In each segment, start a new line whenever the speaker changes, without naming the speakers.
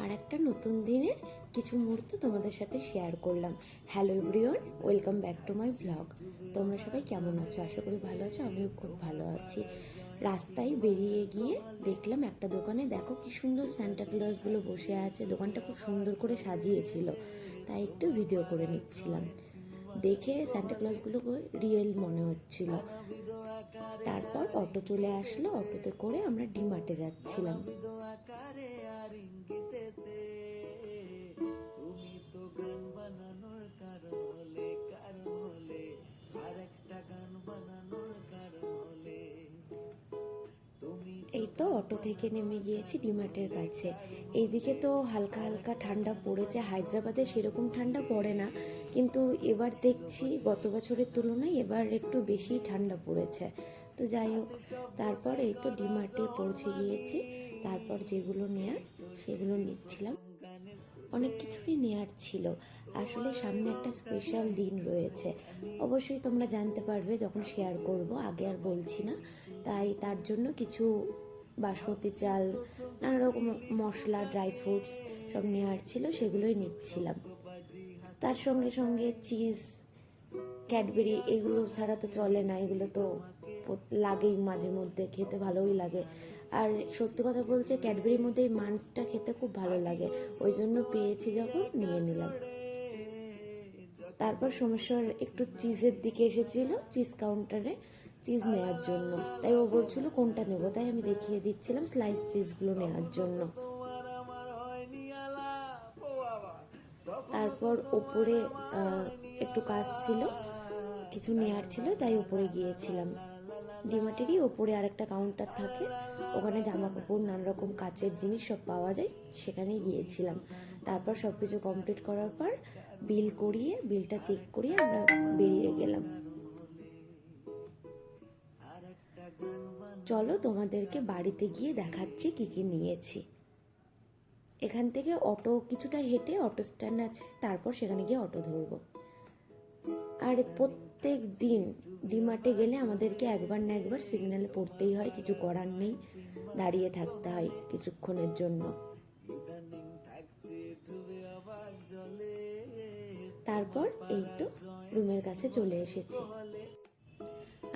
আর একটা নতুন দিনের কিছু মুহূর্ত তোমাদের সাথে শেয়ার করলাম। Hello everyone, welcome back to my blog. তোমরা সবাই কেমন আছো? আশা করি ভালো আছো, আমিও খুব ভালো আছি। রাস্তায় বেরিয়ে গিয়ে দেখলাম একটা দোকানে, দেখো কি সুন্দর সান্টা ক্লজগুলো বসে আছে। দোকানটা খুব সুন্দর করে সাজিয়েছিল, তাই একটু ভিডিও করে নিচ্ছিলাম। দেখে সান্টা ক্লজগুলো রিয়েল মনে হচ্ছিল। তারপর অটো চলে আসলো, অটোতে করে আমরা ডিমার্টে যাচ্ছিলাম। এই তো অটো থেকে নেমে গিয়েছি ডিমার্টের কাছে। এইদিকে তো হালকা হালকা ঠান্ডা পড়েছে, হায়দ্রাবাদে সেরকম ঠান্ডা পড়ে না, কিন্তু এবার দেখছি গত বছরের তুলনায় এবার একটু বেশি ঠান্ডা পড়েছে। তো যাই হোক, তারপর এই তো ডিমার্টে পৌঁছে গিয়েছি। তারপর যেগুলো নেয়ার সেগুলো নিচ্ছিলাম। অনেক কিছুরই নেয়ার ছিল। আসলে সামনে একটা স্পেশাল দিন রয়েছে, অবশ্যই তোমরা জানতে পারবে যখন শেয়ার করব, আগে আর বলছি না। তাই তার জন্য কিছু বাসমতি চাল, নানা রকম মশলা, ড্রাই ফ্রুটস সব নেওয়ার ছিল, সেগুলোই নিচ্ছিলাম। তার সঙ্গে সঙ্গে চিজ, ক্যাডবেরি, এগুলো ছাড়া তো চলে না, এগুলো তো লাগেই, মাঝে মধ্যে খেতে ভালোই লাগে। আর সত্যি কথা বলতে ক্যাডবেরির মধ্যে এই মান্সটা খেতে খুব ভালো লাগে, ওই জন্য পেয়েছি যখন নিয়ে নিলাম। তারপর সমস্যার একটু চিজের দিকে এসেছিল, চিজ কাউন্টারে চিজ নেওয়ার জন্য। তাই ও বলছিল কোনটা নেব, তাই আমি দেখিয়ে দিচ্ছিলাম স্লাইস চিজগুলো নেওয়ার জন্য। তারপর ওপরে একটু কাজ ছিল, কিছু নেওয়ার ছিল, তাই ওপরে গিয়েছিলাম। ডিমার্টেরই ওপরে আরেকটা কাউন্টার থাকে, ওখানে জামা কাপড়, নানা রকম কাচের জিনিস সব পাওয়া যায়, সেখানে গিয়েছিলাম। তারপর সব কিছু কমপ্লিট করার পর বিল করিয়ে, বিলটা চেক করিয়ে আমরা বেরিয়ে গেলাম। চলো তোমাদেরকে বাড়িতে গিয়ে দেখাচ্ছি কি কি নিয়েছি। এখান থেকে অটো কিছুটা হেঁটে অটো স্ট্যান্ড আছে, তারপর সেখানে গিয়ে অটো ধরবো। আর প্রত্যেক দিন ডিমার্টে গেলে আমাদেরকে একবার না একবার সিগন্যালে পড়তেই হয়, কিছু করার নেই, দাঁড়িয়ে থাকতে হয় কিছুক্ষণের জন্য। তারপর এই তো রুমের কাছে চলে এসেছি।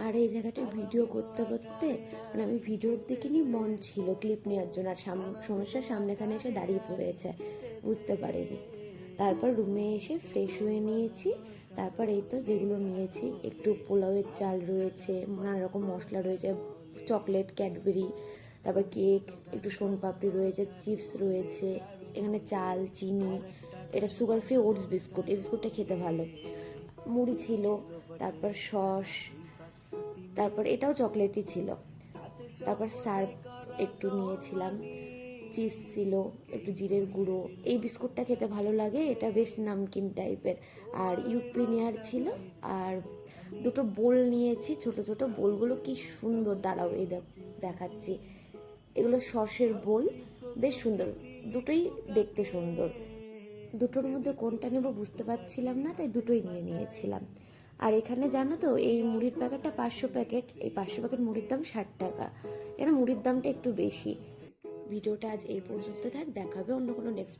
আর এই জায়গাটায় ভিডিও করতে করতে, মানে আমি ভিডিওর দিকে নিয়ে মন ছিল ক্লিপ নেওয়ার জন্য, আর সমস্যার সামনেখানে এসে দাঁড়িয়ে পড়েছে, বুঝতে পারিনি। তারপর রুমে এসে ফ্রেশ হয়ে নিয়েছি। তারপর এই তো যেগুলো নিয়েছি, একটু পোলাওয়ের চাল রয়েছে, নানা রকম মশলা রয়েছে, চকলেট, ক্যাডবেরি, তারপর কেক, একটু সোনপাপড়ি রয়েছে, চিপস রয়েছে, এখানে চাল, চিনি, এটা সুগার ফ্রি ওটস বিস্কুট, এই বিস্কুটটা খেতে ভালো, মুড়ি ছিল, তারপর সস, তারপর এটাও চকলেটই ছিল, তারপর সার্ফ একটু নিয়েছিলাম, চিজ ছিল, একটু জিরের গুঁড়ো, এই বিস্কুটটা খেতে ভালো লাগে, এটা বেশ নামকিন টাইপের। আর ইউপি নেয়ার ছিল। আর দুটো বোল নিয়েছি, ছোট ছোট বোলগুলো কি সুন্দর, দাঁড়াও এই দেখাচ্ছি। এগুলো সসের বোল, বেশ সুন্দর, দুটোই দেখতে সুন্দর। দুটোর মধ্যে কোনটা নেব বুঝতে পারছিলাম না, তাই দুটোই নিয়ে নিয়েছিলাম। আর এখানে জানো তো, এই মুড়ির প্যাকেটটা 500 প্যাকেট, এই 500 প্যাকেট মুড়ির দাম 60 টাকা। এখানে মুড়ির দামটা একটু বেশি। ভিডিওটা আজ এই পর্যন্ত থাক, দেখাবে অন্য কোনো নেক্সট